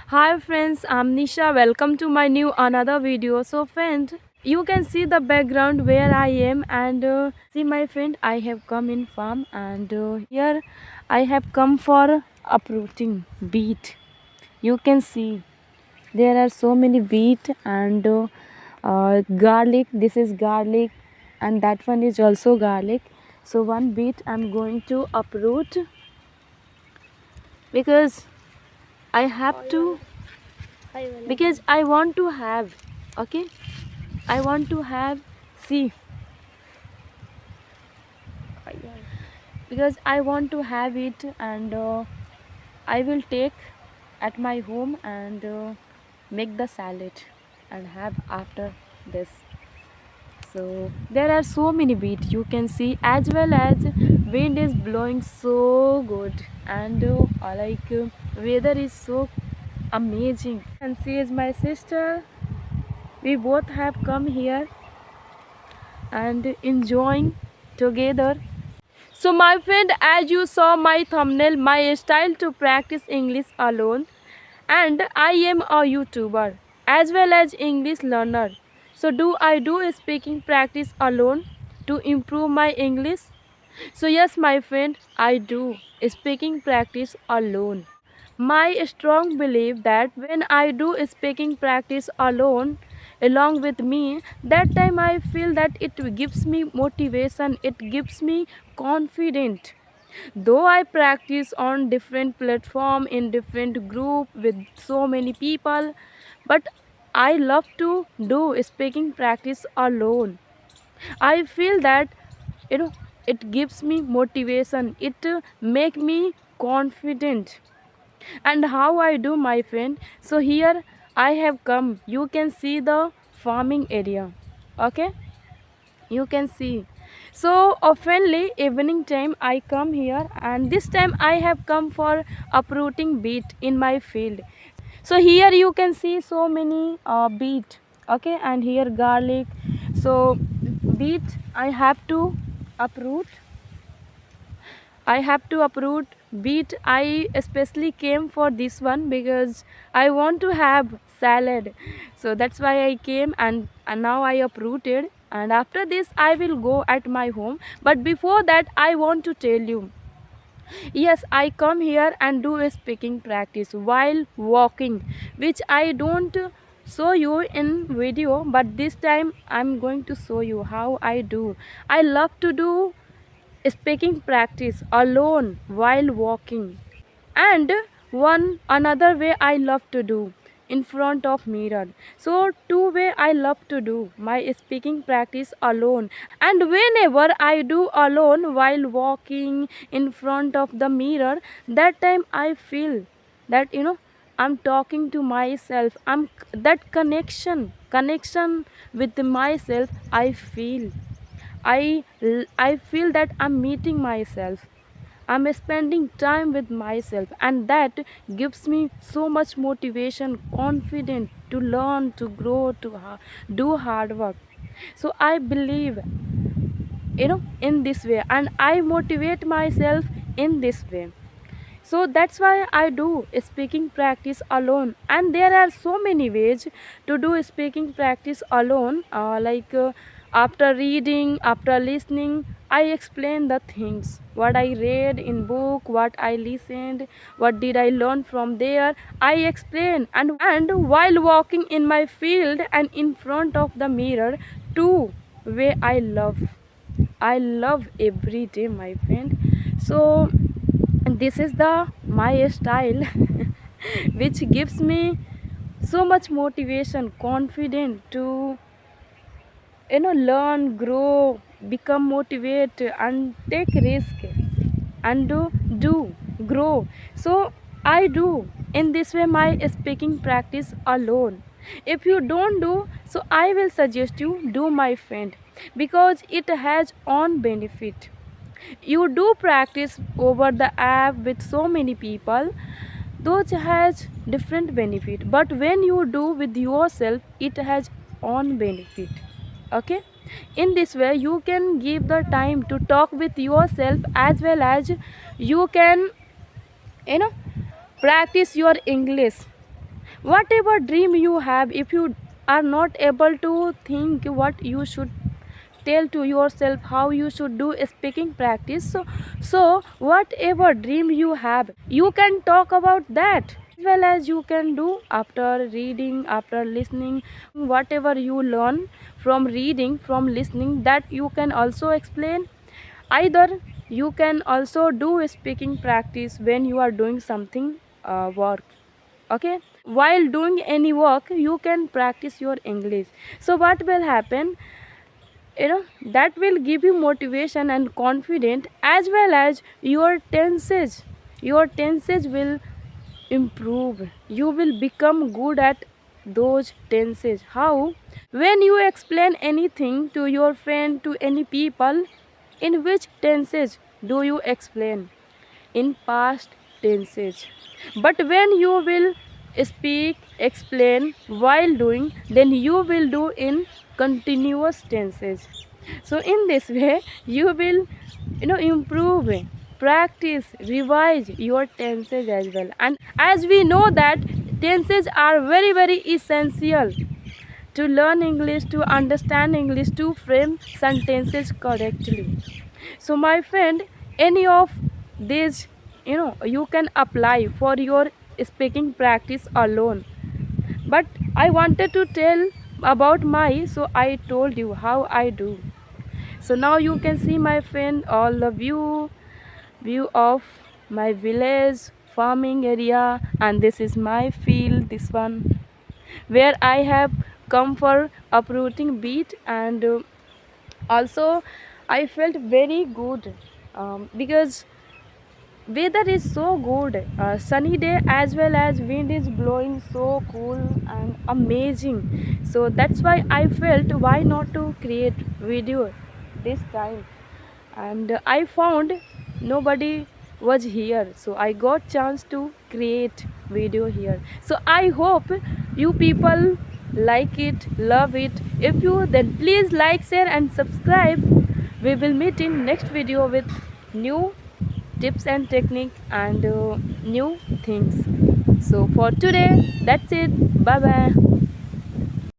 Hi friends, I'm Nisha. Welcome to my new another video. So friend, you can see the background where I am and see my friend, I have come in farm and here I have come for uprooting beet. You can see there are so many beet and garlic. This is garlic and that one is also garlic. So one beet I'm going to uproot because I have to because I want to have, okay, I want to have, see, because I want to have it and I will take at my home and make the salad and have after this. So there are so many beet you can see, as well as wind is blowing so good and weather is so amazing. And she is my sister. We both have come here and enjoying together. So my friend, as you saw my thumbnail, my style to practice English alone, and I am a YouTuber as well as English learner. So do I do speaking practice alone to improve my English? So yes my friend, I do speaking practice alone. My strong belief that when I do speaking practice alone along with me, that time I feel that it gives me motivation, it gives me confidence. Though I practice on different platform in different group with so many people, but I love to do speaking practice alone. I feel that you know it gives me motivation, it make me confident. And how I do my friend, so here I have come, you can see the farming area, okay, you can see. So oftenly evening time I come here and this time I have come for uprooting beet in my field. So here you can see so many beet, okay, and here garlic. So beet I have to uproot, I have to uproot beet. I especially came for this one because I want to have salad. So that's why I came and now I uprooted. And after this, I will go at my home. But before that, I want to tell you. Yes, I come here and do a speaking practice while walking, which I don't show you in video, but this time I'm going to show you how I do. I love to do speaking practice alone while walking. And one another way I love to do in front of mirror. So two way I love to do my speaking practice alone. And whenever I do alone while walking in front of the mirror, that time I feel that I'm talking to myself. I'm that connection with myself I feel. I feel that I'm meeting myself. I'm spending time with myself, and that gives me so much motivation, confidence to learn, to grow, to do hard work. So I believe, in this way, and I motivate myself in this way. So that's why I do speaking practice alone, and there are so many ways to do speaking practice alone, after reading, after listening, I explain the things what I read in book, what I listened, what did I learn from there, I explain. And while walking in my field and in front of the mirror, two way I love every day my friend. So this is the my style which gives me so much motivation, confident to learn, grow, become motivate and take risk and do grow. So I do in this way my speaking practice alone. If you don't do, so I will suggest you do my friend, because it has own benefit. You do practice over the app with so many people, those has different benefit, but when you do with yourself it has own benefit, okay. In this way you can give the time to talk with yourself, as well as you can you know practice your English Whatever dream you have, if you are not able to think what you should tell to yourself, how you should do speaking practice, so whatever dream you have, you can talk about that, as well as you can do after reading, after listening. Whatever you learn from reading, from listening, that you can also explain. Either you can also do speaking practice when you are doing something work. Okay, while doing any work you can practice your English. So what will happen, that will give you motivation and confidence, as well as your tenses will improve. You will become good at those tenses. How? When you explain anything to your friend, to any people, in which tenses do you explain? In past tenses. But when you will speak, explain while doing, then you will do in continuous tenses. So in this way you will, improve, practice, revise your tenses as well. And as we know that tenses are very very essential to learn English, to understand English, to frame sentences correctly. So my friend, any of these, you can apply for your speaking practice alone. But I wanted to tell about my, so I told you how I do. So now you can see, my friend, all the view of my village farming area, and this is my field, this one, where I have come for uprooting beet. And also I felt very good, because weather is so good, sunny day, as well as wind is blowing so cool and amazing. So that's why I felt why not to create video this time. And I found nobody was here, so I got chance to create video here. So I hope you people like it, love it. If you, then please like, share and subscribe. We will meet in next video with new tips and technique and new things. So for today, that's it. Bye bye.